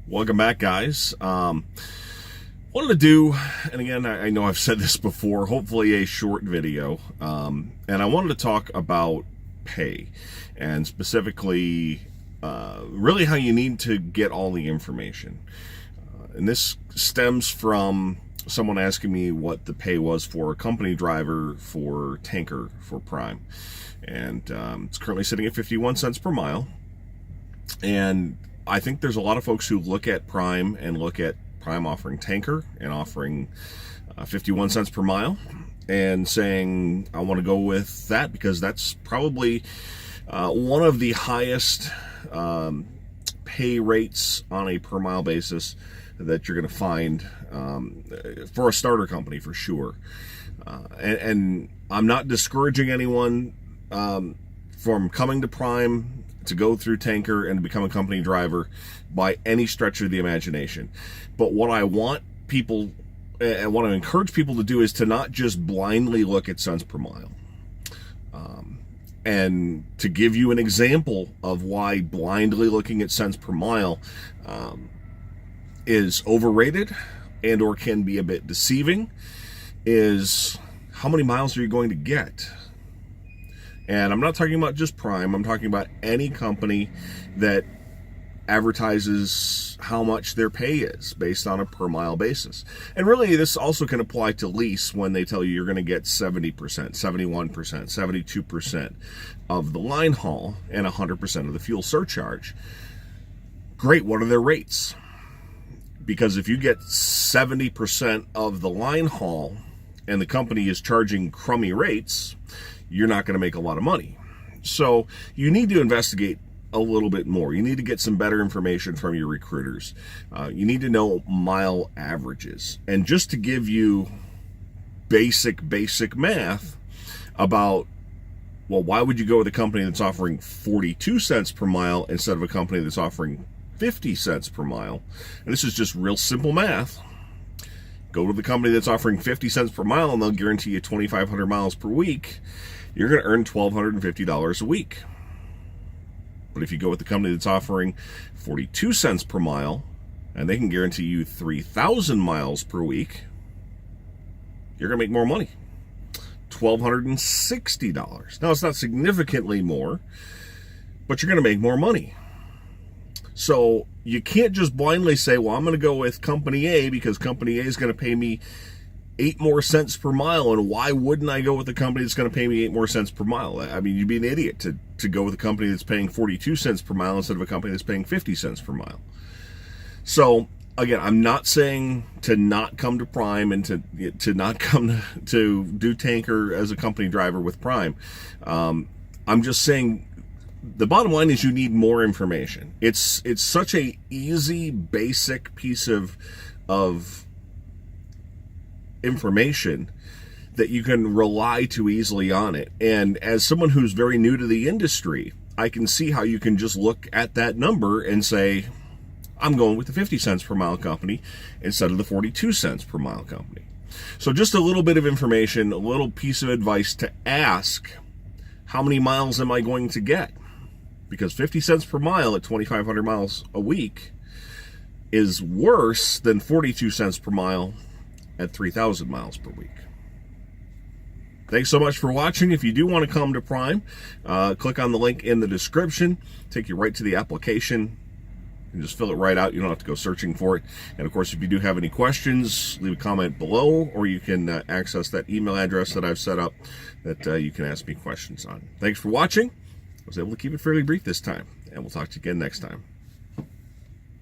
Welcome back, guys. Wanted to do, and again, I know I've said this before, hopefully a short video, and I wanted to talk about pay, and specifically, really how you need to get all the information. And this stems from someone asking me what the pay was for a company driver for tanker for Prime, and it's currently sitting at 51 cents per mile. And I think there's a lot of folks who look at Prime and look at Prime offering tanker and offering 51 cents per mile and saying, I want to go with that because that's probably one of the highest pay rates on a per mile basis that you're going to find for a starter company for sure. And I'm not discouraging anyone from coming to Prime to go through tanker and to become a company driver by any stretch of the imagination. But what I want people and what I encourage people to do is to not just blindly look at cents per mile. And to give you an example of why blindly looking at cents per mile is overrated and or can be a bit deceiving is how many miles are you going to get? And I'm not talking about just Prime, I'm talking about any company that advertises how much their pay is based on a per mile basis. And really this also can apply to lease when they tell you you're going to get 70%, 71%, 72% of the line haul and 100% of the fuel surcharge. Great, what are their rates? Because if you get 70% of the line haul and the company is charging crummy rates, you're not going to make a lot of money. So you need to investigate a little bit more. You need to get some better information from your recruiters. You need to know mile averages. And just to give you basic math about, well, why would you go with a company that's offering 42 cents per mile instead of a company that's offering 50 cents per mile? And this is just real simple math. Go to the company that's offering 50 cents per mile and they'll guarantee you 2,500 miles per week. You're going to earn $1,250 a week. But if you go with the company that's offering 42 cents per mile and they can guarantee you 3,000 miles per week, you're going to make more money. $1,260. Now, it's not significantly more, but you're going to make more money. So you can't just blindly say, well, I'm going to go with company A because company A is going to pay me 8 more cents per mile, and why wouldn't I go with a company that's going to pay me 8 more cents per mile? I mean, you'd be an idiot to go with a company that's paying 42 cents per mile instead of a company that's paying 50 cents per mile. So again, I'm not saying to not come to Prime and to not come to do tanker as a company driver with Prime. I'm just saying the bottom line is you need more information. It's such a easy, basic piece of information that you can rely too easily on it. And as someone who's very new to the industry, I can see how you can just look at that number and say, I'm going with the 50 cents per mile company instead of the 42 cents per mile company. So just a little bit of information, a little piece of advice to ask, how many miles am I going to get? Because 50 cents per mile at 2,500 miles a week is worse than 42 cents per mile at 3,000 miles per week. Thanks so much for watching. If you do want to come to Prime, click on the link in the description. Take you right to the application. You just fill it right out. You don't have to go searching for it. And of course, if you do have any questions, leave a comment below, or you can access that email address that I've set up that you can ask me questions on. Thanks for watching. I was able to keep it fairly brief this time, and we'll talk to you again next time.